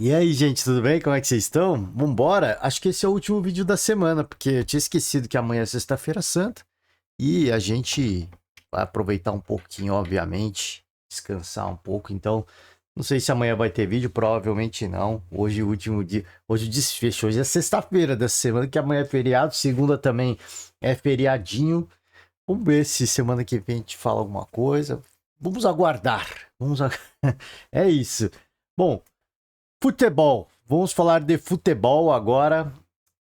E aí, gente, tudo bem? Como é que vocês estão? Vambora? Acho que esse é o último vídeo da semana, porque eu tinha esquecido que amanhã é Sexta-feira Santa e a gente vai aproveitar um pouquinho, obviamente, descansar um pouco. Então, não sei se amanhã vai ter vídeo, provavelmente não. Hoje é o último dia, hoje o desfecho, hoje é sexta-feira dessa semana, que amanhã é feriado, segunda também é feriadinho. Vamos ver se semana que vem a gente fala alguma coisa. Vamos aguardar. É isso. Bom, futebol. Vamos falar de futebol agora.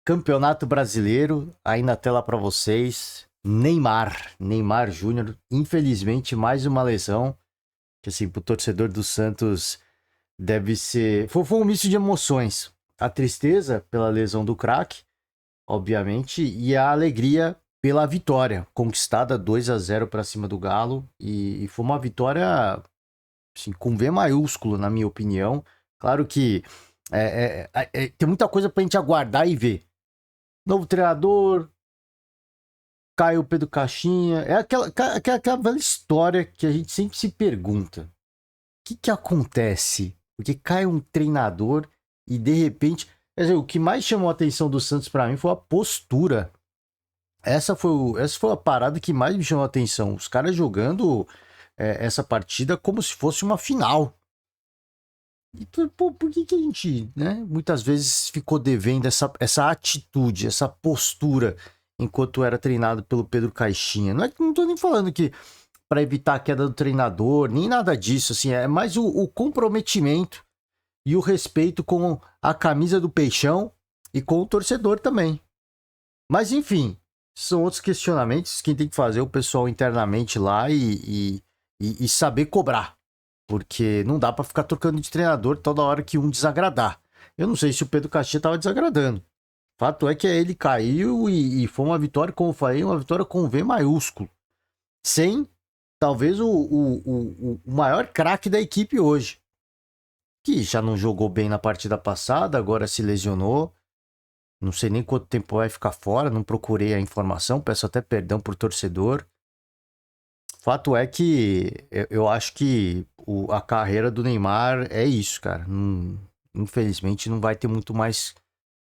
Campeonato Brasileiro, aí na tela para vocês. Neymar Júnior, infelizmente mais uma lesão, que assim, pro torcedor do Santos deve ser, foi um misto de emoções. A tristeza pela lesão do craque, obviamente, e a alegria pela vitória, conquistada 2-0 para cima do Galo, e foi uma vitória assim, com V maiúsculo, na minha opinião. Claro que tem muita coisa pra gente aguardar e ver. Novo treinador, Caio Pedro Caixinha. É aquela velha história que a gente sempre se pergunta: o que acontece? Porque cai um treinador e de repente. Quer dizer, o que mais chamou a atenção do Santos pra mim foi a postura. Essa foi a parada que mais me chamou a atenção. Os caras jogando essa partida como se fosse uma final. E por que a gente, né, muitas vezes ficou devendo essa atitude, essa postura, enquanto era treinado pelo Pedro Caixinha? Não tô nem falando que para evitar a queda do treinador, nem nada disso, assim, é mais o comprometimento e o respeito com a camisa do Peixão e com o torcedor também. Mas enfim, são outros questionamentos. Quem tem que fazer é o pessoal internamente lá e saber cobrar. Porque não dá pra ficar trocando de treinador toda hora que um desagradar. Eu não sei se o Pedro Caixinha tava desagradando. Fato é que ele caiu e foi uma vitória, como eu falei, uma vitória com V maiúsculo. Sem, talvez, o maior craque da equipe hoje. Que já não jogou bem na partida passada, agora se lesionou. Não sei nem quanto tempo vai ficar fora, não procurei a informação, peço até perdão por torcedor. Fato é que eu acho que a carreira do Neymar é isso, cara. Infelizmente não vai ter muito mais,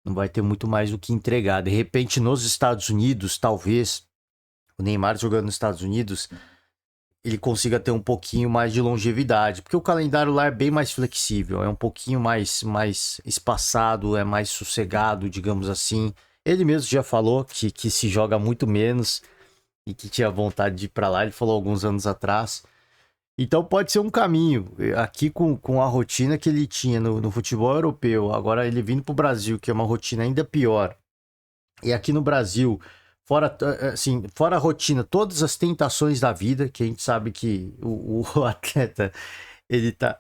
não vai ter muito mais o que entregar. De repente, nos Estados Unidos, talvez o Neymar jogando nos Estados Unidos, ele consiga ter um pouquinho mais de longevidade, porque o calendário lá é bem mais flexível, é um pouquinho mais espaçado, é mais sossegado, digamos assim. Ele mesmo já falou que se joga muito menos e que tinha vontade de ir para lá, ele falou alguns anos atrás. Então pode ser um caminho. Aqui com a rotina que ele tinha no futebol europeu, agora ele vindo para o Brasil, que é uma rotina ainda pior. E aqui no Brasil, fora a rotina, todas as tentações da vida, que a gente sabe que o atleta, ele tá.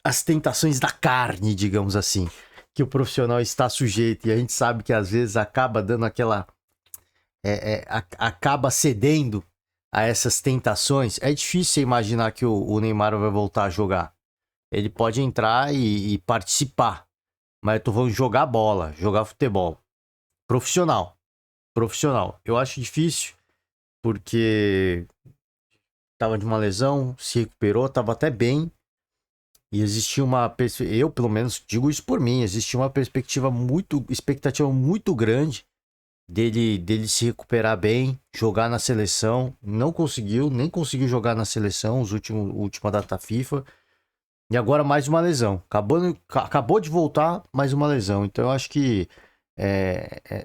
As tentações da carne, digamos assim, que o profissional está sujeito. E a gente sabe que às vezes acaba dando aquela acaba cedendo a essas tentações. É difícil imaginar que o Neymar vai voltar a jogar. Ele pode entrar e participar, mas eu tô falando jogar bola, jogar futebol. Profissional. Profissional. Eu acho difícil, porque tava de uma lesão, se recuperou, tava até bem. E existia eu pelo menos digo isso por mim, existia uma expectativa muito grande dele se recuperar bem, jogar na seleção. Não conseguiu, nem conseguiu jogar na seleção, última data FIFA. E agora mais uma lesão. Acabou de voltar, mais uma lesão. Então eu acho que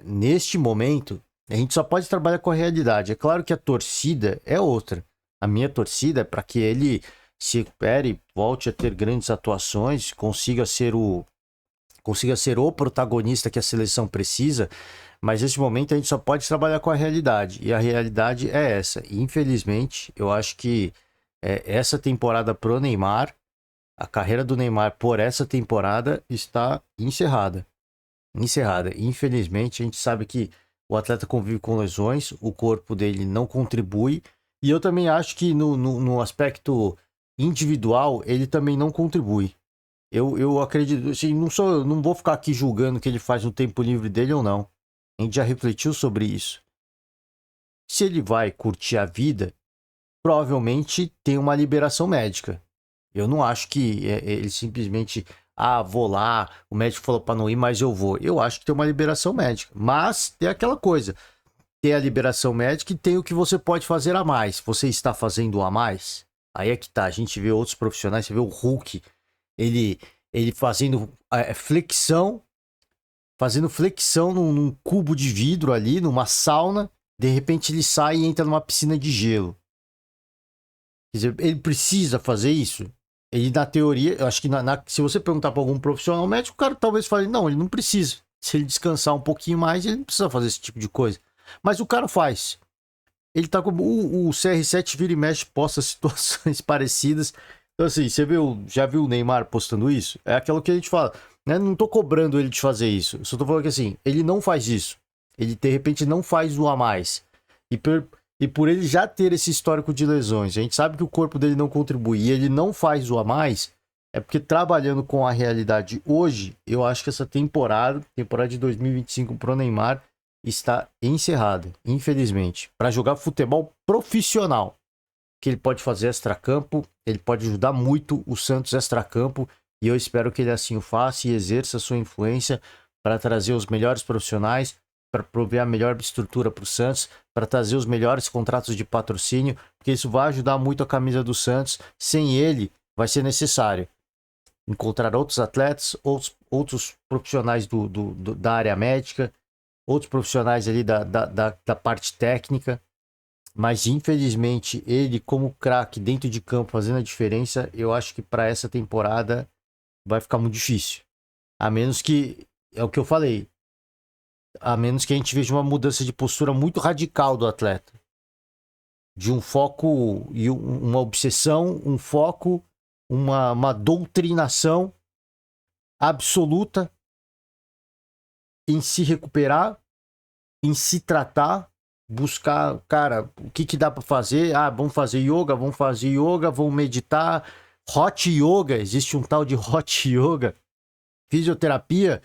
neste momento a gente só pode trabalhar com a realidade. É claro que a torcida é outra. A minha torcida é para que ele se recupere, volte a ter grandes atuações, consiga ser o protagonista que a seleção precisa, mas nesse momento a gente só pode trabalhar com a realidade. E a realidade é essa. Infelizmente, eu acho que essa temporada pro Neymar, a carreira do Neymar por essa temporada está encerrada. Encerrada. Infelizmente, a gente sabe que o atleta convive com lesões, o corpo dele não contribui. E eu também acho que no aspecto individual, ele também não contribui. Eu acredito, assim, não vou ficar aqui julgando o que ele faz no tempo livre dele ou não. A gente já refletiu sobre isso. Se ele vai curtir a vida, provavelmente tem uma liberação médica. Eu não acho que ele simplesmente vou lá, o médico falou para não ir, mas eu vou. Eu acho que tem uma liberação médica. Mas tem aquela coisa, tem a liberação médica e tem o que você pode fazer a mais. Você está fazendo a mais? Aí é que tá, a gente vê outros profissionais, você vê o Hulk, ele fazendo fazendo flexão num cubo de vidro ali, numa sauna, de repente ele sai e entra numa piscina de gelo. Quer dizer, ele precisa fazer isso? Ele, na teoria, eu acho que se você perguntar para algum profissional médico, o cara talvez fale, não, ele não precisa. Se ele descansar um pouquinho mais, ele não precisa fazer esse tipo de coisa. Mas o cara faz. Ele tá como o CR7 vira e mexe, posta situações parecidas. Então, assim, já viu o Neymar postando isso? É aquilo que a gente fala, né? Não tô cobrando ele de fazer isso. Eu só tô falando que, assim, ele não faz isso. Ele, de repente, não faz o a mais. E por ele já ter esse histórico de lesões, a gente sabe que o corpo dele não contribui e ele não faz o a mais, é porque trabalhando com a realidade hoje, eu acho que essa temporada de 2025 pro Neymar, está encerrada, infelizmente. Para jogar futebol profissional, que ele pode fazer extracampo, ele pode ajudar muito o Santos extracampo, e eu espero que ele assim o faça e exerça a sua influência para trazer os melhores profissionais, para prover a melhor estrutura para o Santos, para trazer os melhores contratos de patrocínio, porque isso vai ajudar muito a camisa do Santos. Sem ele, vai ser necessário encontrar outros atletas, outros profissionais da área médica, outros profissionais ali da parte técnica, mas infelizmente ele como craque dentro de campo fazendo a diferença, eu acho que para essa temporada vai ficar muito difícil. A menos que, é o que eu falei, a menos que a gente veja uma mudança de postura muito radical do atleta. De um foco e uma obsessão, um foco, uma doutrinação absoluta em se recuperar, em se tratar, buscar, cara, o que dá para fazer? Vamos fazer yoga, vamos meditar, hot yoga, existe um tal de hot yoga, fisioterapia.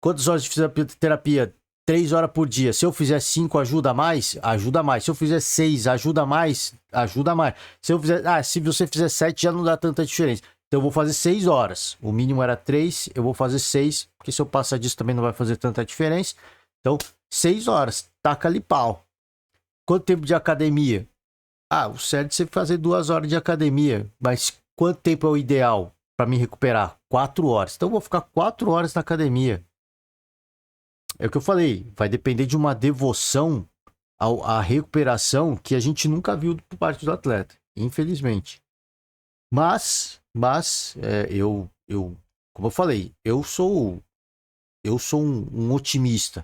Quantas horas de fisioterapia? 3 horas por dia. Se eu fizer 5, ajuda mais? Ajuda mais. Se eu fizer 6, ajuda mais? Ajuda mais. Se você fizer 7, já não dá tanta diferença. Então eu vou fazer 6 horas. O mínimo era 3, eu vou fazer 6, porque se eu passar disso também não vai fazer tanta diferença. Então, 6 horas. Taca ali pau. Quanto tempo de academia? O certo é você fazer 2 horas de academia. Mas quanto tempo é o ideal para me recuperar? 4 horas. Então eu vou ficar 4 horas na academia. É o que eu falei, vai depender de uma devoção à recuperação que a gente nunca viu por parte do atleta, infelizmente. Mas como eu falei, eu sou um otimista.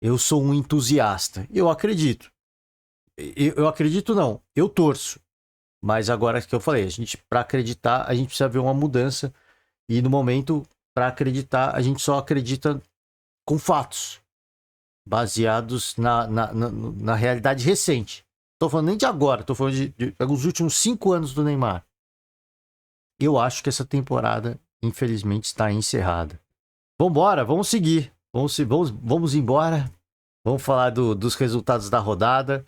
Eu sou um entusiasta. Eu acredito. Eu acredito não, eu torço. Mas agora que eu falei, para acreditar, a gente precisa ver uma mudança. E no momento, para acreditar, a gente só acredita com fatos, baseados na realidade recente. Tô falando nem de agora, tô falando dos últimos 5 anos do Neymar. Eu acho que essa temporada, infelizmente, está encerrada. Vambora, vamos seguir. Vamos embora. Vamos falar dos resultados da rodada.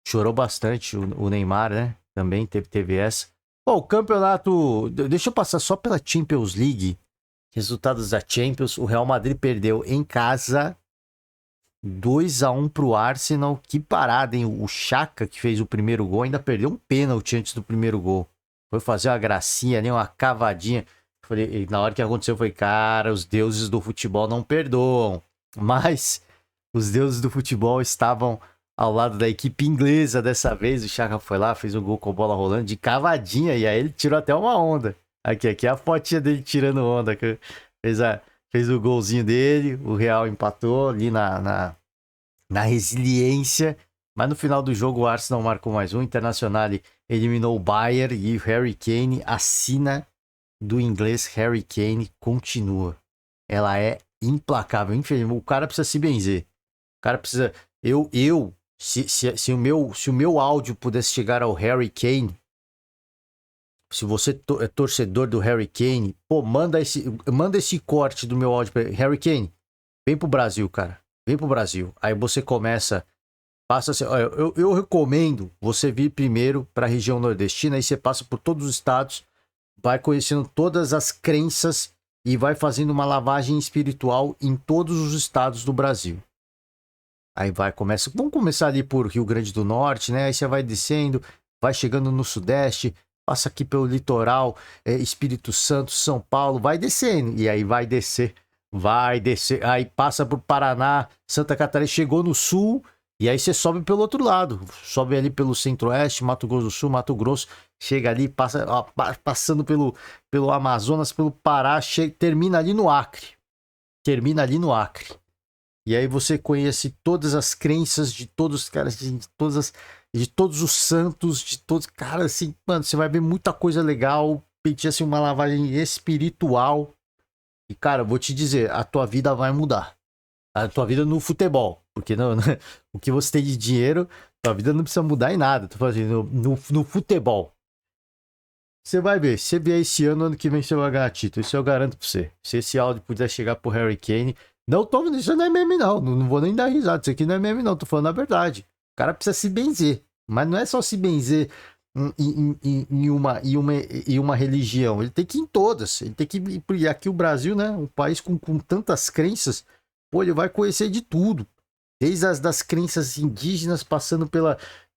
Chorou bastante o Neymar, né? Também teve essa. O campeonato... Deixa eu passar só pela Champions League. Resultados da Champions, o Real Madrid perdeu em casa 2-1 pro Arsenal. Que parada, hein? O Xhaka, que fez o primeiro gol, ainda perdeu um pênalti antes do primeiro gol. Foi fazer uma gracinha ali, uma cavadinha. Falei, na hora que aconteceu, eu falei, cara, os deuses do futebol não perdoam. Mas os deuses do futebol estavam ao lado da equipe inglesa dessa vez. O Xhaka foi lá, fez um gol com a bola rolando de cavadinha. E aí ele tirou até uma onda. Aqui é a fotinha dele tirando onda. Fez o golzinho dele, o Real empatou ali na resiliência. Mas no final do jogo o Arsenal marcou mais um. O Internacional eliminou o Bayern e o Harry Kane, a sina do inglês Harry Kane continua. Ela é implacável. Infelizmente, o cara precisa se benzer. O cara precisa... Se o meu áudio pudesse chegar ao Harry Kane, se você é torcedor do Harry Kane, manda esse corte do meu áudio para Harry Kane. Vem pro Brasil, cara. Vem pro Brasil. Aí você começa, passa assim, eu recomendo você vir primeiro para a região nordestina, aí você passa por todos os estados, vai conhecendo todas as crenças e vai fazendo uma lavagem espiritual em todos os estados do Brasil. Aí vamos começar ali por Rio Grande do Norte, né? Aí você vai descendo, vai chegando no Sudeste, passa aqui pelo litoral, Espírito Santo, São Paulo, vai descendo. E aí vai descer, aí passa por Paraná, Santa Catarina, chegou no Sul, e aí você sobe pelo outro lado. Sobe ali pelo Centro-Oeste, Mato Grosso do Sul, Mato Grosso, chega ali, passando pelo Amazonas, pelo Pará, termina ali no Acre. Termina ali no Acre. E aí você conhece todas as crenças de todos os caras, de todos os santos, de todos. Cara, assim, mano, você vai ver muita coisa legal. Pedir assim, uma lavagem espiritual. E, cara, vou te dizer, a tua vida vai mudar. A tua vida no futebol. Porque não, o que você tem de dinheiro, tua vida não precisa mudar em nada. Tô falando assim, no futebol. Você vai ver, se você vier esse ano que vem você vai ganhar título. Isso eu garanto pra você. Se esse áudio puder chegar pro Harry Kane. Não tô vendo, isso não é meme não. Não vou nem dar risada. Isso aqui não é meme não. Tô falando a verdade. O cara precisa se benzer. Mas não é só se benzer em uma religião. Ele tem que ir em todas. Ele tem que ir. E aqui o Brasil, né? Um país com tantas crenças. Pô, ele vai conhecer de tudo. Desde as das crenças indígenas, passando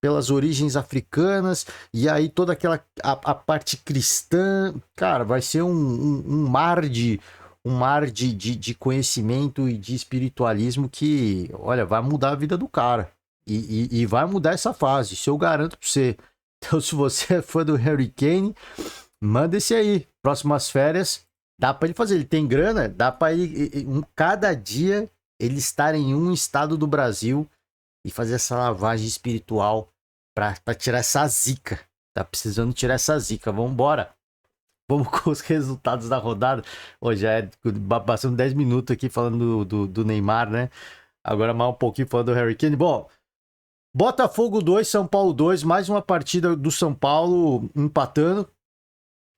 pelas origens africanas, e aí toda aquela a parte cristã. Cara, vai ser um mar de conhecimento e de espiritualismo que, olha, vai mudar a vida do cara. E vai mudar essa fase, isso eu garanto pra você. Então, se você é fã do Harry Kane, manda esse aí. Próximas férias, dá pra ele fazer. Ele tem grana, dá pra ele, cada dia, ele estar em um estado do Brasil e fazer essa lavagem espiritual pra tirar essa zica. Tá precisando tirar essa zica. Vambora. Vamos com os resultados da rodada. Hoje já é passando 10 minutos aqui falando do Neymar, né? Agora mais um pouquinho falando do Harry Kane. Bom, Botafogo 2, São Paulo 2. Mais uma partida do São Paulo empatando.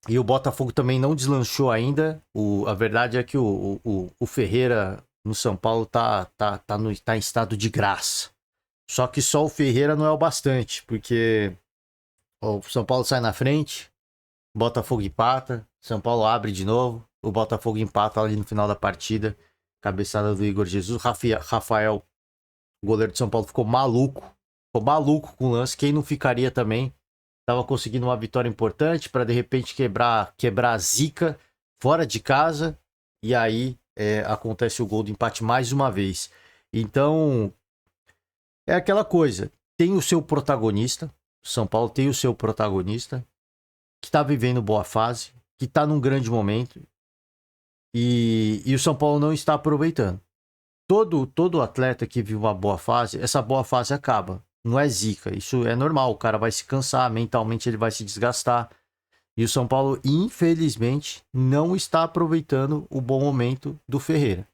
E o Botafogo também não deslanchou ainda. A verdade é que o Ferreira no São Paulo tá em estado de graça. Só que só o Ferreira não é o bastante. Porque o São Paulo sai na frente. Botafogo empata, São Paulo abre de novo, o Botafogo empata ali no final da partida, cabeçada do Igor Jesus. Rafael, o goleiro de São Paulo, ficou maluco com o lance. Quem não ficaria também? Tava conseguindo uma vitória importante para de repente quebrar a zica fora de casa, e aí acontece o gol do empate mais uma vez. Então, é aquela coisa, tem o seu protagonista, São Paulo tem o seu protagonista, que está vivendo boa fase, que está num grande momento, e o São Paulo não está aproveitando. Todo atleta que vive uma boa fase, essa boa fase acaba. Não é zica, isso é normal, o cara vai se cansar, mentalmente ele vai se desgastar. E o São Paulo, infelizmente, não está aproveitando o bom momento do Ferreira.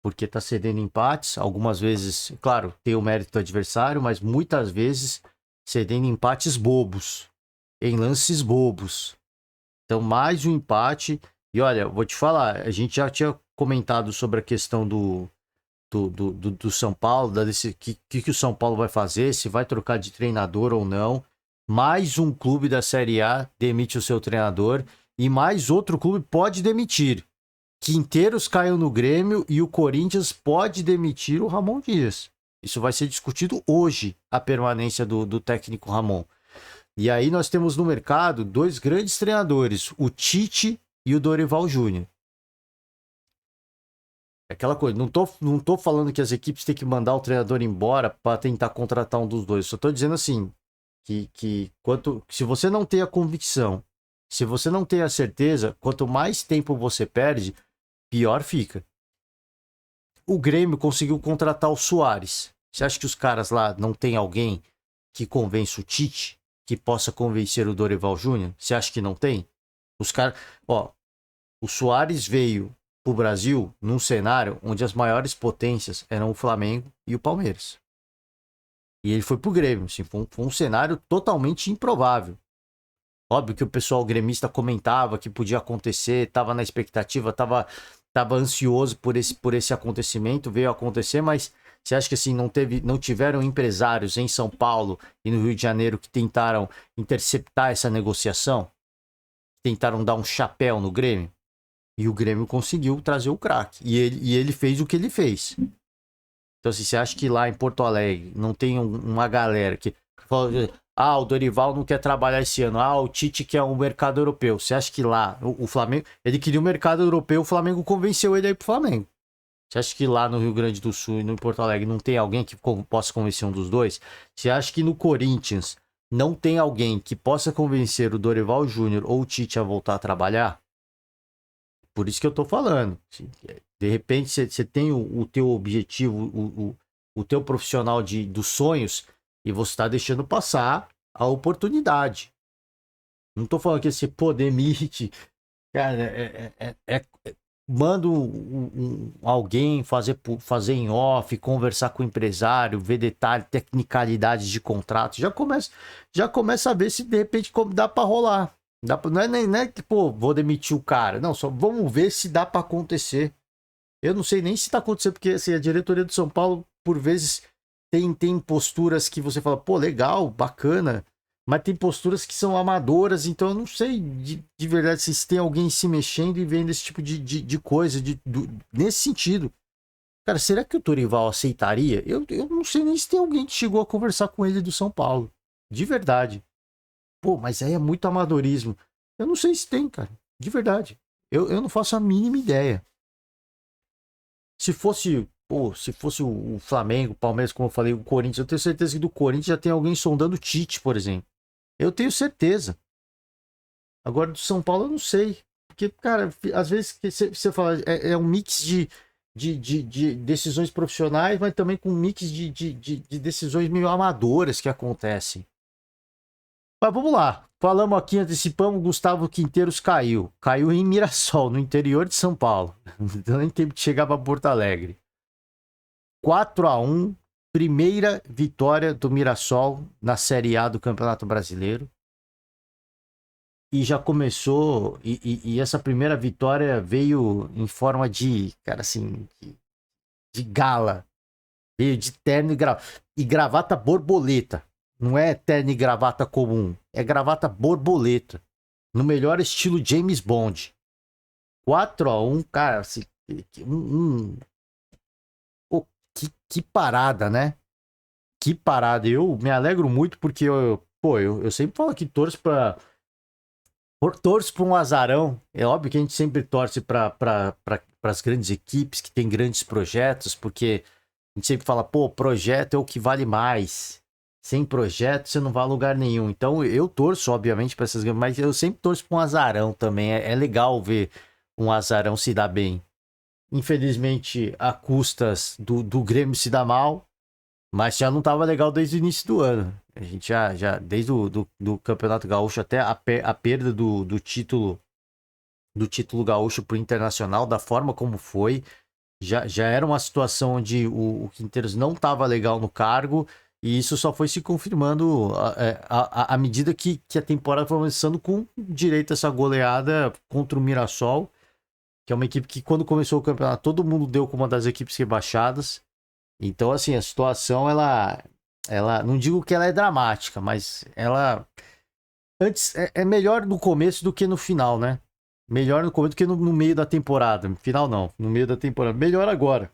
Porque está cedendo empates, algumas vezes, claro, tem o mérito do adversário, mas muitas vezes cedendo empates bobos. Em lances bobos. Então, mais um empate. E olha, vou te falar, a gente já tinha comentado sobre a questão do São Paulo, que o São Paulo vai fazer, se vai trocar de treinador ou não. Mais um clube da Série A demite o seu treinador e mais outro clube pode demitir. Quinteiros caiu no Grêmio e o Corinthians pode demitir o Ramon Dias. Isso vai ser discutido hoje, a permanência do técnico Ramon. E aí nós temos no mercado dois grandes treinadores, o Tite e o Dorival Júnior. Aquela coisa, não tô falando que as equipes têm que mandar o treinador embora para tentar contratar um dos dois. Só tô dizendo assim, se você não tem a convicção, se você não tem a certeza, quanto mais tempo você perde, pior fica. O Grêmio conseguiu contratar o Suárez. Você acha que os caras lá não tem alguém que convence o Tite? Que possa convencer o Dorival Júnior? Você acha que não tem? Os caras, o Suárez veio pro Brasil num cenário onde as maiores potências eram o Flamengo e o Palmeiras. E ele foi pro Grêmio, assim, foi um cenário totalmente improvável. Óbvio que o pessoal gremista comentava que podia acontecer, tava na expectativa, tava ansioso por esse acontecimento, veio acontecer, mas você acha que assim não tiveram empresários em São Paulo e no Rio de Janeiro que tentaram interceptar essa negociação? tentaram dar um chapéu no Grêmio. E o Grêmio conseguiu trazer o craque. E ele fez o que ele fez. Então, assim, você acha que lá em Porto Alegre não tem uma galera que fala, o Dorival não quer trabalhar esse ano. O Tite quer um mercado europeu. Você acha que lá, o Flamengo, ele queria um mercado europeu, o Flamengo convenceu ele aí pro Flamengo. Você acha que lá no Rio Grande do Sul e no Porto Alegre não tem alguém que possa convencer um dos dois? Você acha que no Corinthians não tem alguém que possa convencer o Dorival Júnior ou o Tite a voltar a trabalhar? Por isso que eu tô falando. De repente você tem o teu objetivo, o teu profissional dos sonhos e você está deixando passar a oportunidade. Não tô falando que esse poder demite. Cara, manda alguém fazer em off, conversar com o empresário, ver detalhes, tecnicalidades de contrato. Já começa a ver se de repente dá para rolar. Não é que, pô, vou demitir o cara. Não, só vamos ver se dá para acontecer. Eu não sei nem se tá acontecendo, porque assim, a diretoria do São Paulo, por vezes, tem posturas que você fala, pô, legal, bacana, mas tem posturas que são amadoras, então eu não sei de verdade se tem alguém se mexendo e vendo esse tipo de coisa, nesse sentido. Cara, será que o Dorival aceitaria? Eu não sei nem se tem alguém que chegou a conversar com ele do São Paulo. De verdade. Pô, mas aí é muito amadorismo. Eu não sei se tem, cara. De verdade. Eu não faço a mínima ideia. Se fosse o Flamengo, o Palmeiras, como eu falei, o Corinthians, eu tenho certeza que do Corinthians já tem alguém sondando o Tite, por exemplo. Eu tenho certeza. Agora do São Paulo eu não sei. Porque, cara, às vezes você fala, é um mix de decisões profissionais, mas também com um mix de decisões meio amadoras que acontecem. Mas vamos lá. Falamos aqui, antecipamos, Gustavo Quinteiros caiu. Caiu em Mirassol, no interior de São Paulo. Então nem tempo de chegar para Porto Alegre. 4-1, primeira vitória do Mirassol na Série A do Campeonato Brasileiro. E já começou, e essa primeira vitória veio em forma de, cara, assim, de gala. Veio de terno e gravata borboleta. Não é terno e gravata comum, é gravata borboleta. No melhor estilo James Bond. 4-1, cara, assim, que parada, né? Que parada. Eu me alegro muito porque eu sempre falo que torço pra um azarão. É óbvio que a gente sempre torce para as grandes equipes que têm grandes projetos, porque a gente sempre fala, pô, projeto é o que vale mais. Sem projeto você não vai a lugar nenhum. Então eu torço, obviamente, para essas grandes, mas eu sempre torço para um azarão também. É legal ver um azarão se dar bem. Infelizmente, a custas do Grêmio se dar mal, mas já não estava legal desde o início do ano. A gente já desde do Campeonato Gaúcho até a perda do título gaúcho para o Internacional, da forma como foi, já era uma situação onde o Quinteiros não estava legal no cargo, e isso só foi se confirmando à medida que a temporada foi avançando, com direito a essa goleada contra o Mirassol, que é uma equipe que, quando começou o campeonato, todo mundo deu como uma das equipes rebaixadas. Então, assim, a situação, ela não digo que ela é dramática, mas ela antes é melhor no começo do que no final, né? Melhor no começo do que no meio da temporada. No final não, no meio da temporada. Melhor agora.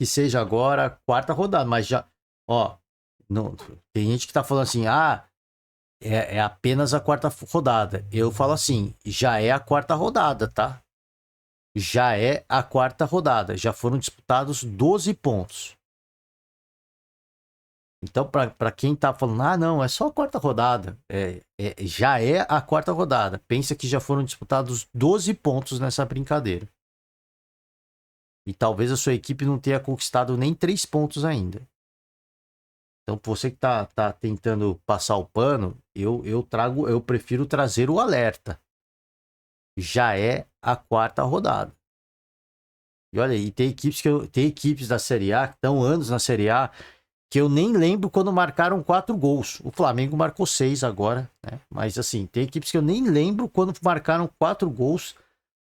Que seja agora, quarta rodada, mas já, ó, não, tem gente que tá falando assim, é apenas a quarta rodada. Eu falo assim, já é a quarta rodada, tá? Já é a quarta rodada. Já foram disputados 12 pontos. Então, para quem tá falando, não, é só a quarta rodada. Já é a quarta rodada. Pensa que já foram disputados 12 pontos nessa brincadeira. E talvez a sua equipe não tenha conquistado nem 3 pontos ainda. Então, você que tá tentando passar o pano, eu prefiro trazer o alerta. Já é a quarta rodada. E olha aí, tem equipes da Série A que estão anos na Série A, que eu nem lembro quando marcaram 4 gols. O Flamengo marcou 6 agora, né? Mas assim, tem equipes que eu nem lembro quando marcaram 4 gols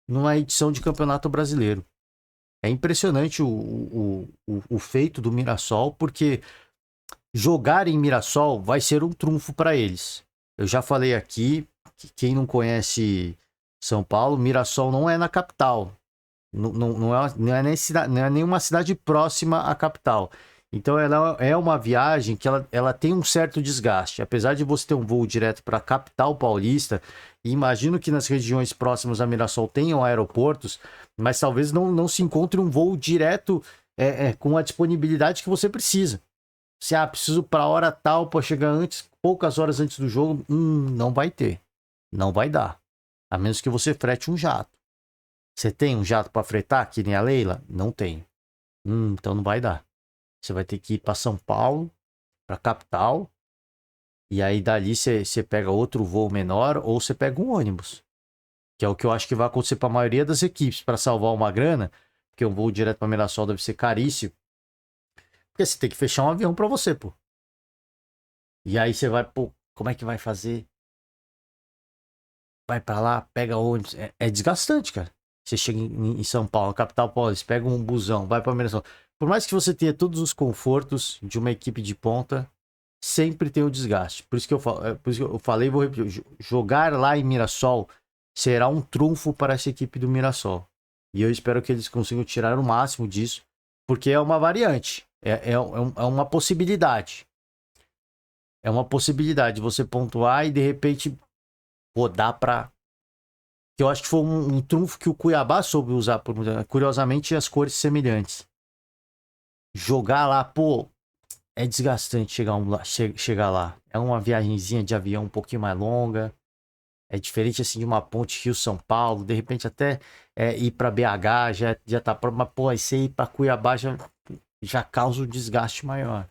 numa edição de Campeonato Brasileiro. É impressionante o feito do Mirassol, porque jogar em Mirassol vai ser um trunfo para eles. Eu já falei aqui quem não conhece São Paulo, Mirassol não é na capital. Não é nenhuma cidade próxima à capital. Então ela é uma viagem que ela tem um certo desgaste. Apesar de você ter um voo direto para a capital paulista, e imagino que nas regiões próximas a Mirassol tenham aeroportos, mas talvez não se encontre um voo direto com a disponibilidade que você precisa. Se preciso para a hora tal para chegar antes, poucas horas antes do jogo, não vai ter. Não vai dar. A menos que você frete um jato. Você tem um jato para fretar, que nem a Leila? Não tem. Então não vai dar. Você vai ter que ir para São Paulo, para a capital. E aí dali você pega outro voo menor ou você pega um ônibus. Que é o que eu acho que vai acontecer para a maioria das equipes, para salvar uma grana. Porque um voo direto para Mirassol deve ser caríssimo. Porque você tem que fechar um avião para você, pô. E aí você vai, pô, como é que vai fazer? Vai para lá, pega ônibus. É desgastante, cara. Você chega em São Paulo, capital paulista, pega um busão, vai para Mirassol. Por mais que você tenha todos os confortos de uma equipe de ponta, sempre tem o desgaste. Por isso que eu falei, vou repetir, jogar lá em Mirassol será um trunfo para essa equipe do Mirassol. E eu espero que eles consigam tirar o máximo disso, porque é uma variante, é uma possibilidade. É uma possibilidade de você pontuar e de repente rodar para... Eu acho que foi um trunfo que o Cuiabá soube usar, curiosamente, as cores semelhantes. Jogar lá, pô, é desgastante chegar lá. É uma viagenzinha de avião um pouquinho mais longa. É diferente assim de uma ponte Rio-São Paulo. De repente até ir para BH já tá pronto. Mas, pô, aí você ir para Cuiabá já causa um desgaste maior.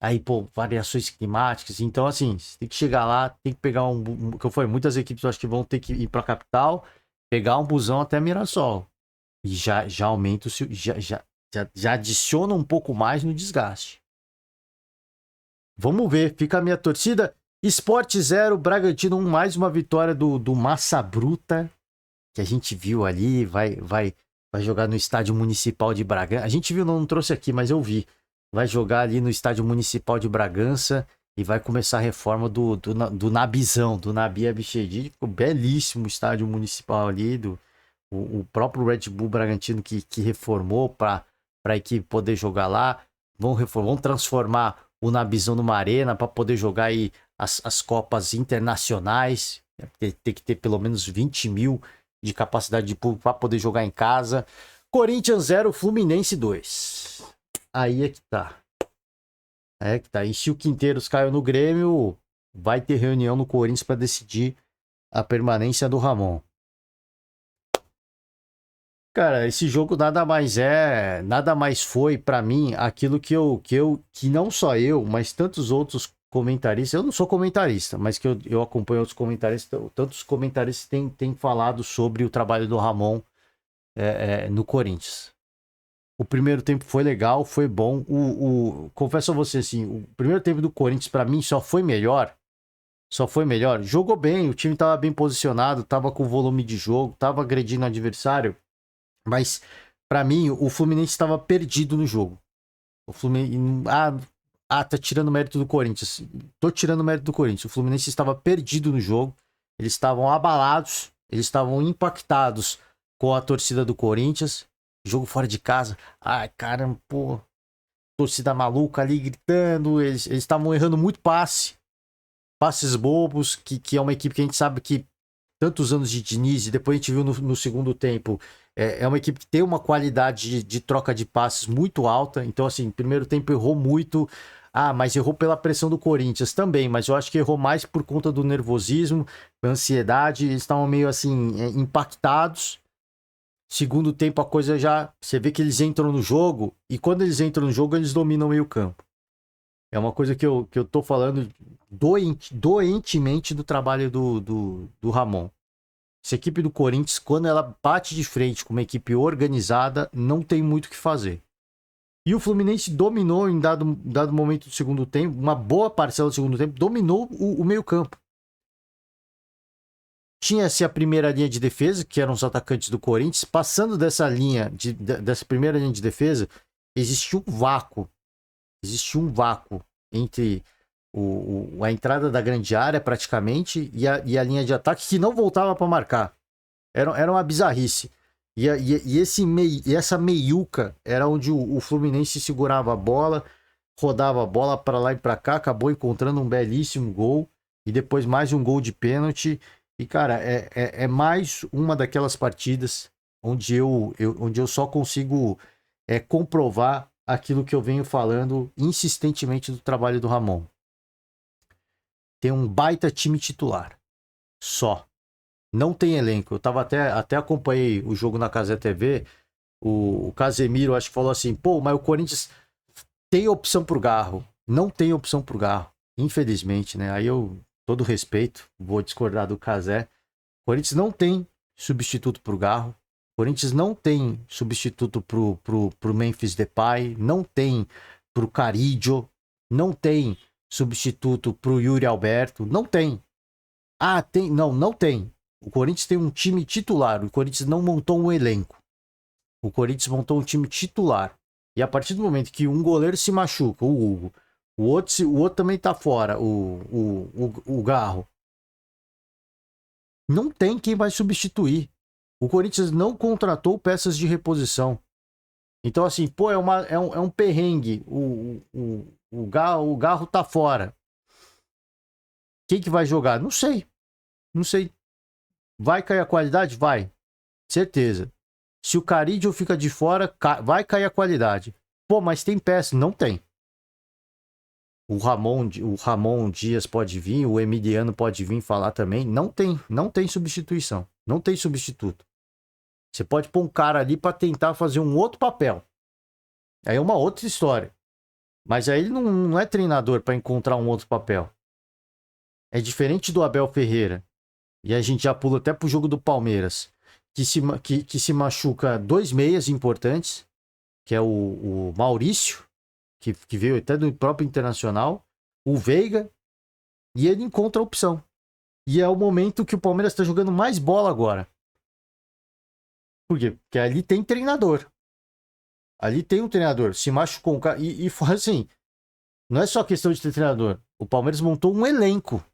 Aí, pô, variações climáticas. Então, assim, você tem que chegar lá, tem que pegar que eu falei, muitas equipes eu acho que vão ter que ir para a capital, pegar um busão até Mirassol. E já aumenta já adiciona um pouco mais no desgaste. Vamos ver, fica a minha torcida. Sport 0, Bragantino 1, mais uma vitória do Massa Bruta, que a gente viu ali, vai jogar no Estádio Municipal de Bragança. A gente viu, não trouxe aqui, mas eu vi. Vai jogar ali no Estádio Municipal de Bragança e vai começar a reforma do Nabizão, do Nabi Abichedi. Ficou belíssimo o Estádio Municipal ali, o próprio Red Bull Bragantino que reformou para a equipe poder jogar lá. Vão transformar o Nabizão numa arena para poder jogar aí as Copas internacionais. Tem que ter pelo menos 20 mil de capacidade de público para poder jogar em casa. Corinthians 0, Fluminense 2. Aí é que tá. E se o Quinteiros caiu no Grêmio, vai ter reunião no Corinthians para decidir a permanência do Ramon. Cara, esse jogo nada mais foi pra mim aquilo que não só eu, mas tantos outros comentaristas, eu não sou comentarista, mas que eu acompanho outros comentaristas, tantos comentaristas têm falado sobre o trabalho do Ramon no Corinthians. O primeiro tempo foi legal, foi bom. Confesso a você assim, o primeiro tempo do Corinthians pra mim só foi melhor. Jogou bem, o time tava bem posicionado, tava com volume de jogo, tava agredindo o adversário. Mas, pra mim, o Fluminense estava perdido no jogo. O Fluminense... tá tirando mérito do Corinthians. Tô tirando mérito do Corinthians. O Fluminense estava perdido no jogo. Eles estavam abalados. Eles estavam impactados com a torcida do Corinthians. Jogo fora de casa. Ai, caramba, pô. Torcida maluca ali gritando. Eles estavam errando muito passes bobos. Que é uma equipe que a gente sabe que tantos anos de Diniz, e depois a gente viu no segundo tempo, é uma equipe que tem uma qualidade de troca de passes muito alta. Então, assim, primeiro tempo errou muito. Mas errou pela pressão do Corinthians também, mas eu acho que errou mais por conta do nervosismo, da ansiedade. Eles estavam meio assim, impactados. Segundo tempo a coisa você vê que eles entram no jogo, e quando eles entram no jogo eles dominam o meio campo. É uma coisa que eu tô falando doentemente do trabalho do Ramon. Essa equipe do Corinthians, quando ela bate de frente com uma equipe organizada, não tem muito o que fazer. E o Fluminense dominou em dado momento do segundo tempo, uma boa parcela do segundo tempo, dominou o meio-campo. Tinha-se a primeira linha de defesa, que eram os atacantes do Corinthians. Passando dessa primeira linha de defesa, existia um vácuo. Existia um vácuo entre a entrada da grande área praticamente e a linha de ataque que não voltava para marcar. Era uma bizarrice. E essa meiuca era onde o Fluminense segurava a bola, rodava a bola para lá e para cá, acabou encontrando um belíssimo gol e depois mais um gol de pênalti. E, cara, é mais uma daquelas partidas onde eu só consigo comprovar aquilo que eu venho falando insistentemente do trabalho do Ramon. Tem um baita time titular. Só. Não tem elenco. Eu tava até acompanhei o jogo na Cazé TV. O Casemiro acho que falou assim: pô, mas o Corinthians tem opção pro Garro. Não tem opção pro Garro. Infelizmente, né? Aí eu, todo respeito, vou discordar do Cazé. O Corinthians não tem substituto pro Garro. O Corinthians não tem substituto pro Memphis Depay. Não tem pro Caridio. Não tem substituto pro Yuri Alberto. Não tem. Ah, tem. Não tem. O Corinthians tem um time titular. O Corinthians não montou um elenco. O Corinthians montou um time titular. E a partir do momento que um goleiro se machuca, o Hugo, o outro também tá fora, o Garro, não tem quem vai substituir. O Corinthians não contratou peças de reposição. Então, assim, pô, é um perrengue. O Garro tá fora. Quem que vai jogar? Não sei. Não sei. Vai cair a qualidade? Vai. Certeza. Se o Caridio fica de fora, vai cair a qualidade. Pô, mas tem peça. Não tem. O Ramon Dias pode vir, o Emiliano pode vir falar também. Não tem substituição. Não tem substituto. Você pode pôr um cara ali para tentar fazer um outro papel. Aí é uma outra história. Mas aí ele não é treinador para encontrar um outro papel. É diferente do Abel Ferreira. E a gente já pula até pro jogo do Palmeiras. Que se machuca 2 meias importantes, que é o Maurício, que veio até do próprio Internacional, o Veiga, e ele encontra a opção. E é o momento que o Palmeiras está jogando mais bola agora. Por quê? Porque ali tem treinador. Ali tem um treinador. Se machucou um cara. E assim, não é só questão de ter treinador. O Palmeiras montou um elenco.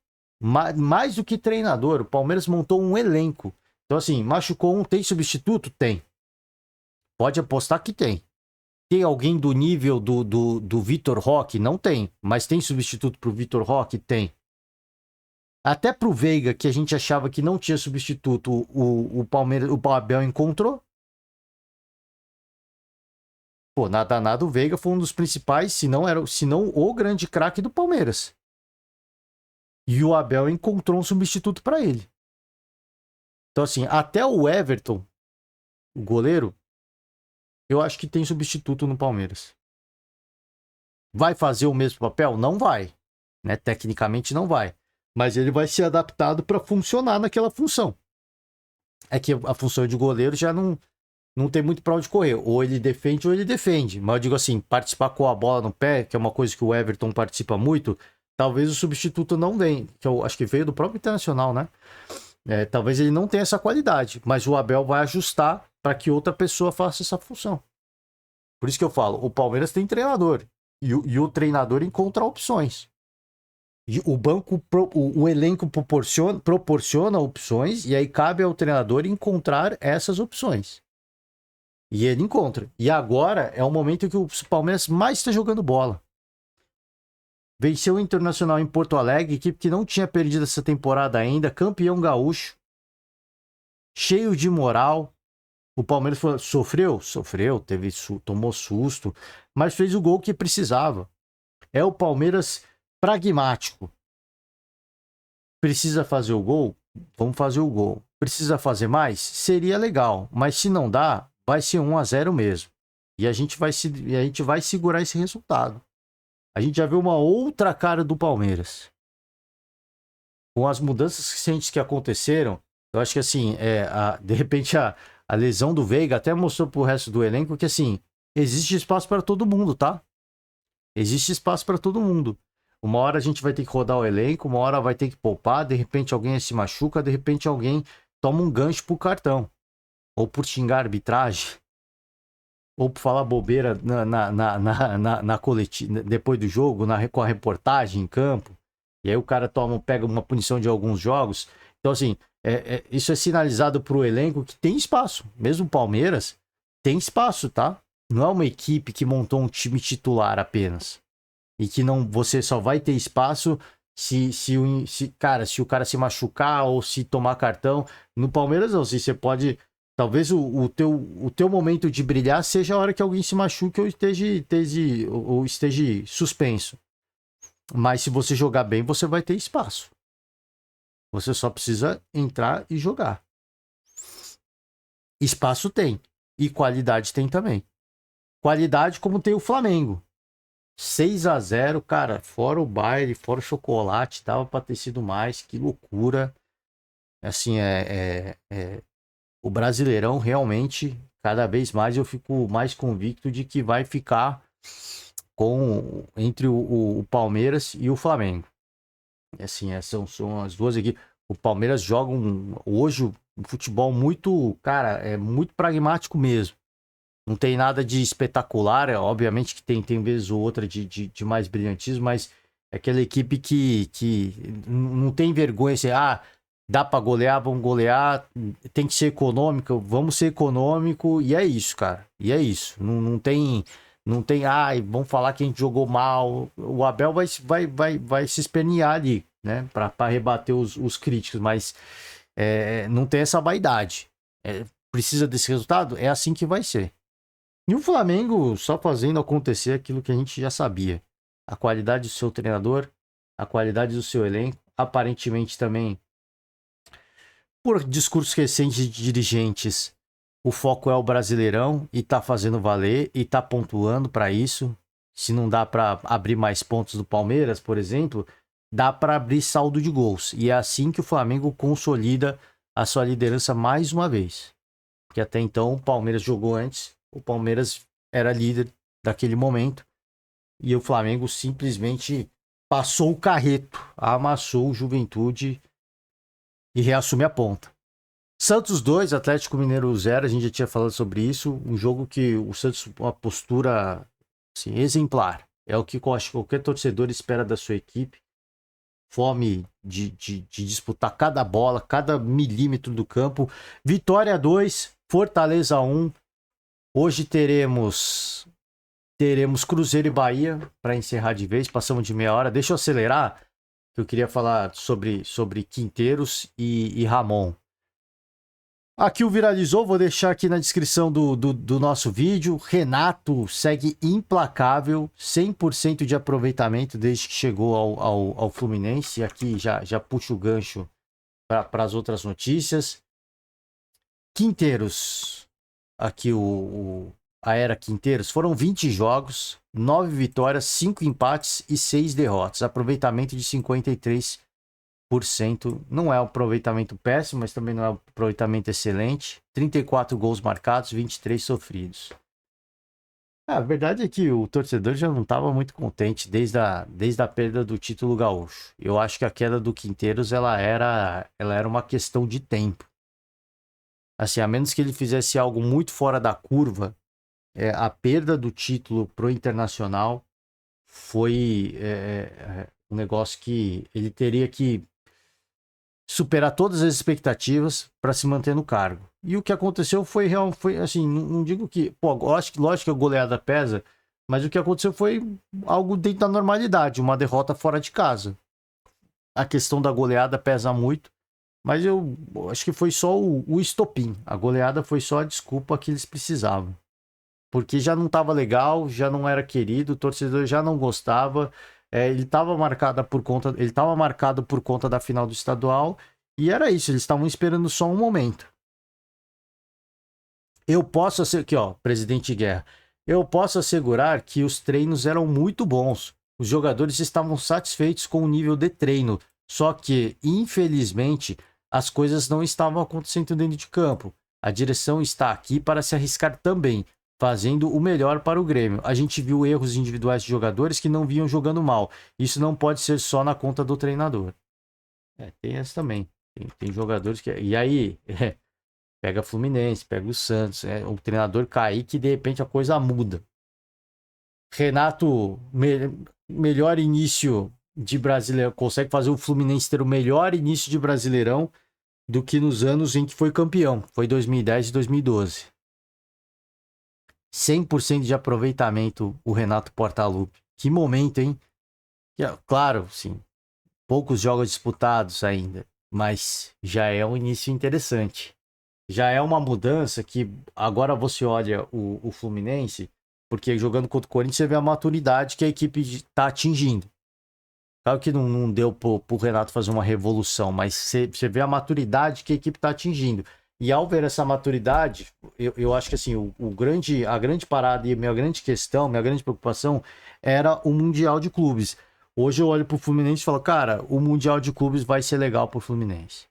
Mais do que treinador, o Palmeiras montou um elenco. Então, assim, machucou um, tem substituto? Tem. Pode apostar que tem. Tem alguém do nível do Vitor Roque? Não tem. Mas tem substituto pro Vitor Roque? Tem. Até pro Veiga, que a gente achava que não tinha substituto, o Palmeiras, o Abel encontrou. Pô, nada, o Veiga foi um dos principais, se não o grande craque do Palmeiras. E o Abel encontrou um substituto para ele. Então, assim, até o Everton, o goleiro, eu acho que tem substituto no Palmeiras. Vai fazer o mesmo papel? Não vai. Né? Tecnicamente não vai. Mas ele vai ser adaptado para funcionar naquela função. É que a função de goleiro já não tem muito para onde correr. Ou ele defende ou ele defende. Mas eu digo assim, participar com a bola no pé, que é uma coisa que o Everton participa muito, talvez o substituto não venha. Que eu acho que veio do próprio Internacional, né? Talvez ele não tenha essa qualidade, mas o Abel vai ajustar para que outra pessoa faça essa função. Por isso que eu falo, o Palmeiras tem treinador e o treinador encontra opções. E o banco, o elenco proporciona opções e aí cabe ao treinador encontrar essas opções. E ele encontra. E agora é o momento em que o Palmeiras mais está jogando bola. Venceu o Internacional em Porto Alegre, equipe que não tinha perdido essa temporada ainda, campeão gaúcho, cheio de moral. O Palmeiras sofreu, tomou susto, mas fez o gol que precisava. É o Palmeiras pragmático. Precisa fazer o gol? Vamos fazer o gol. Precisa fazer mais? Seria legal, mas se não dá, vai ser 1-0 mesmo. E a gente vai segurar esse resultado. A gente já viu uma outra cara do Palmeiras. Com as mudanças recentes que aconteceram, eu acho que assim, de repente a lesão do Veiga até mostrou pro resto do elenco que assim, existe espaço para todo mundo, tá? Existe espaço para todo mundo. Uma hora a gente vai ter que rodar o elenco, uma hora vai ter que poupar, de repente alguém se machuca, de repente alguém toma um gancho pro cartão. Ou por xingar a arbitragem. ou por falar bobeira na coletiva, depois do jogo, com a reportagem em campo, e aí o cara pega uma punição de alguns jogos. Então, assim, isso é sinalizado para o elenco que tem espaço. Mesmo o Palmeiras tem espaço, tá? Não é uma equipe que montou um time titular apenas. E que não, você só vai ter espaço se o cara se machucar ou se tomar cartão. No Palmeiras, não. Se você pode. Talvez o teu momento de brilhar seja a hora que alguém se machuque ou esteja suspenso. Mas se você jogar bem, você vai ter espaço. Você só precisa entrar e jogar. Espaço tem. E qualidade tem também. Qualidade como tem o Flamengo. 6-0, cara, fora o baile, fora o chocolate, dava pra ter sido mais, que loucura. Assim, o Brasileirão realmente, cada vez mais eu fico mais convicto de que vai ficar entre o Palmeiras e o Flamengo. Assim, são as duas equipes. O Palmeiras joga hoje um futebol muito, cara, é muito pragmático mesmo. Não tem nada de espetacular, obviamente que tem vez ou outra de mais brilhantismo, mas é aquela equipe que não tem vergonha, assim, dá pra golear, vamos golear, tem que ser econômico, vamos ser econômico, e é isso, cara, e é isso, não tem, vamos falar que a gente jogou mal, o Abel vai se espernear ali, né, pra rebater os críticos, mas não tem essa vaidade, precisa desse resultado, é assim que vai ser. E o Flamengo só fazendo acontecer aquilo que a gente já sabia. A qualidade do seu treinador, a qualidade do seu elenco, aparentemente também, por discursos recentes de dirigentes, o foco é o Brasileirão e tá fazendo valer e tá pontuando para isso. Se não dá para abrir mais pontos do Palmeiras, por exemplo, dá para abrir saldo de gols. E é assim que o Flamengo consolida a sua liderança mais uma vez. Porque até então o Palmeiras jogou antes, o Palmeiras era líder daquele momento e o Flamengo simplesmente passou o carreto, amassou o Juventude e reassume a ponta. Santos 2, Atlético Mineiro 0, a gente já tinha falado sobre isso, um jogo que o Santos uma postura assim, exemplar. É o que eu acho que qualquer torcedor espera da sua equipe. Fome de disputar cada bola, cada milímetro do campo. Vitória 2, Fortaleza 1. Hoje teremos Cruzeiro e Bahia para encerrar de vez. Passamos de meia hora. Deixa eu acelerar, que eu queria falar sobre Quinteiros e Ramon. Aqui o viralizou, vou deixar aqui na descrição do nosso vídeo. Renato segue implacável, 100% de aproveitamento desde que chegou ao Fluminense. Aqui já puxo o gancho para as outras notícias. Quinteiros, aqui a era Quinteiros, foram 20 jogos, 9 vitórias, 5 empates e 6 derrotas. Aproveitamento de 53%. Não é um aproveitamento péssimo, mas também não é um aproveitamento excelente. 34 gols marcados, 23 sofridos. A verdade é que o torcedor já não estava muito contente desde a perda do título gaúcho. Eu acho que a queda do Quinteiros ela era uma questão de tempo. Assim, a menos que ele fizesse algo muito fora da curva, a perda do título pro Internacional foi um negócio que ele teria que superar todas as expectativas para se manter no cargo. E o que aconteceu foi assim, não digo que, lógico que a goleada pesa, mas o que aconteceu foi algo dentro da normalidade, uma derrota fora de casa. A questão da goleada pesa muito, mas eu acho que foi só o estopim. A goleada foi só a desculpa que eles precisavam. Porque já não estava legal, já não era querido, o torcedor já não gostava. Ele estava marcado por conta da final do estadual e era isso, eles estavam esperando só um momento. Aqui, ó, presidente Guerra. Eu posso assegurar que os treinos eram muito bons. Os jogadores estavam satisfeitos com o nível de treino, só que, infelizmente, as coisas não estavam acontecendo dentro de campo. A direção está aqui para se arriscar também, fazendo o melhor para o Grêmio. A gente viu erros individuais de jogadores que não vinham jogando mal. Isso não pode ser só na conta do treinador. Tem essa também. Tem jogadores que... E aí, Pega Fluminense, pega o Santos. O treinador cair que de repente a coisa muda. Renato, melhor início de Brasileirão. Consegue fazer o Fluminense ter o melhor início de Brasileirão do que nos anos em que foi campeão. Foi 2010 e 2012. 100% de aproveitamento o Renato Portaluppi. Que momento, hein? Claro, sim. Poucos jogos disputados ainda. Mas já é um início interessante. Já é uma mudança que agora você olha o Fluminense, porque jogando contra o Corinthians você vê a maturidade que a equipe está atingindo. Claro que não deu pro Renato fazer uma revolução, mas você vê a maturidade que a equipe está atingindo. E ao ver essa maturidade, eu acho que assim, a grande parada e a minha grande questão, minha grande preocupação era o Mundial de Clubes. Hoje eu olho pro Fluminense e falo, cara, o Mundial de Clubes vai ser legal pro Fluminense.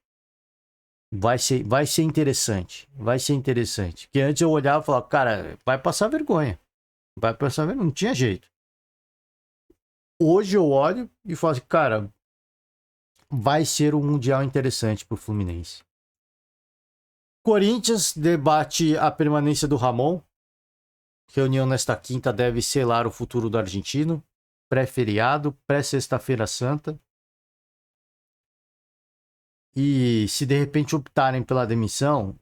Vai ser interessante. Vai ser interessante. Porque antes eu olhava e falava, cara, vai passar vergonha. Vai passar vergonha. Não tinha jeito. Hoje eu olho e falo assim, cara, vai ser um Mundial interessante pro Fluminense. Corinthians debate a permanência do Ramon. Reunião nesta quinta deve selar o futuro do argentino. Pré-feriado, pré-sexta-feira santa. E se de repente optarem pela demissão,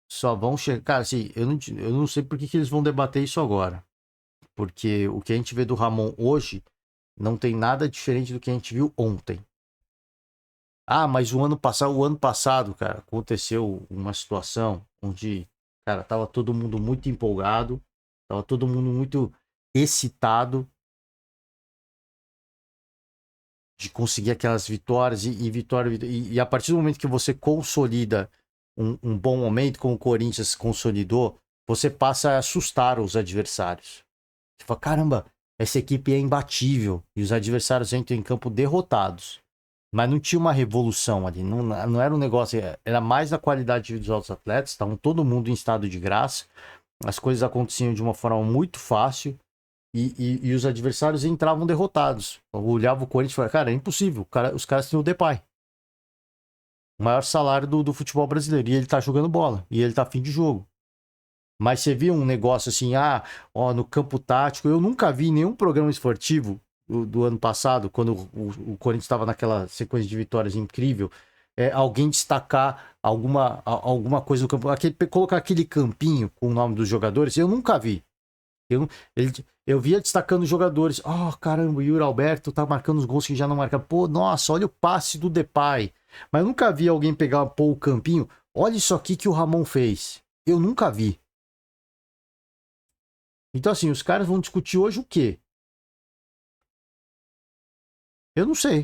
só vão chegar. Cara, assim, eu não sei por que eles vão debater isso agora. Porque o que a gente vê do Ramon hoje não tem nada diferente do que a gente viu ontem. Ah, mas o ano passado, cara, aconteceu uma situação onde, cara, tava todo mundo muito empolgado, tava todo mundo muito excitado de conseguir aquelas vitórias e a partir do momento que você consolida um bom momento, como o Corinthians consolidou, você passa a assustar os adversários. Você fala, caramba, essa equipe é imbatível e os adversários entram em campo derrotados. Mas não tinha uma revolução ali, não era um negócio, era mais a qualidade dos atletas, estavam todo mundo em estado de graça, as coisas aconteciam de uma forma muito fácil e os adversários entravam derrotados. Eu olhava o Corinthians e falava, cara, é impossível, os caras têm o Depay, o maior salário do futebol brasileiro, e ele tá jogando bola, e ele tá afim de jogo. Mas você via um negócio assim, no campo tático, eu nunca vi nenhum programa esportivo do ano passado, quando o Corinthians estava naquela sequência de vitórias incrível, alguém destacar alguma coisa no campo, colocar aquele campinho com o nome dos jogadores, eu nunca vi. Eu via destacando os jogadores. Oh, caramba, o Yuri Alberto tá marcando os gols que já não marca. Pô, nossa, olha o passe do Depay. Mas eu nunca vi alguém pegar o campinho. Olha isso aqui que o Ramon fez. Eu nunca vi. Então, assim, os caras vão discutir hoje o quê? Eu não sei.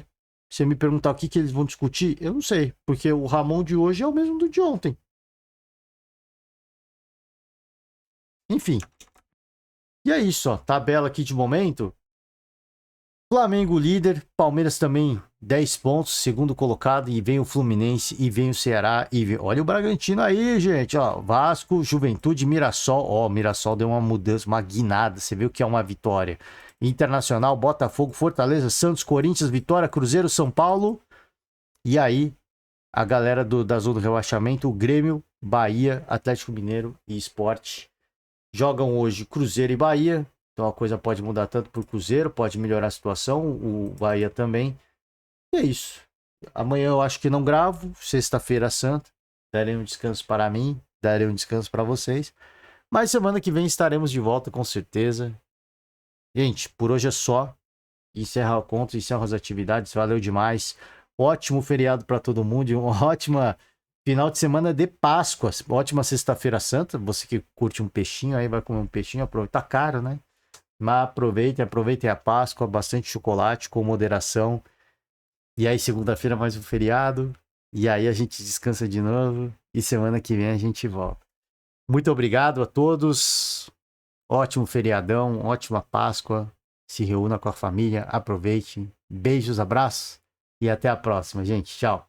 Se você me perguntar o que eles vão discutir, eu não sei. Porque o Ramon de hoje é o mesmo do de ontem. Enfim. E é isso, ó. Tabela aqui de momento. Flamengo líder, Palmeiras também 10 pontos, segundo colocado, e vem o Fluminense, e vem o Ceará, olha o Bragantino aí, gente, ó, Vasco, Juventude, Mirassol, ó, Mirassol deu uma mudança, uma guinada, você viu que é uma vitória. Internacional, Botafogo, Fortaleza, Santos, Corinthians, Vitória, Cruzeiro, São Paulo, e aí a galera da zona do rebaixamento, o Grêmio, Bahia, Atlético Mineiro e Sport, jogam hoje Cruzeiro e Bahia. Então a coisa pode mudar tanto para o Cruzeiro, pode melhorar a situação, o Bahia também. E é isso. Amanhã eu acho que não gravo, sexta-feira santa. Darei um descanso para mim, darei um descanso para vocês. Mas semana que vem estaremos de volta com certeza. Gente, por hoje é só. Encerra a conta, encerra as atividades. Valeu demais. Ótimo feriado para todo mundo. Uma ótima final de semana de Páscoa. Ótima sexta-feira santa. Você que curte um peixinho aí, vai comer um peixinho, aproveita. Tá caro, né? Mas aproveitem a Páscoa, bastante chocolate, com moderação. E aí, segunda-feira, mais um feriado. E aí, a gente descansa de novo. E semana que vem a gente volta. Muito obrigado a todos. Ótimo feriadão, ótima Páscoa. Se reúna com a família, aproveite. Beijos, abraços. E até a próxima, gente. Tchau.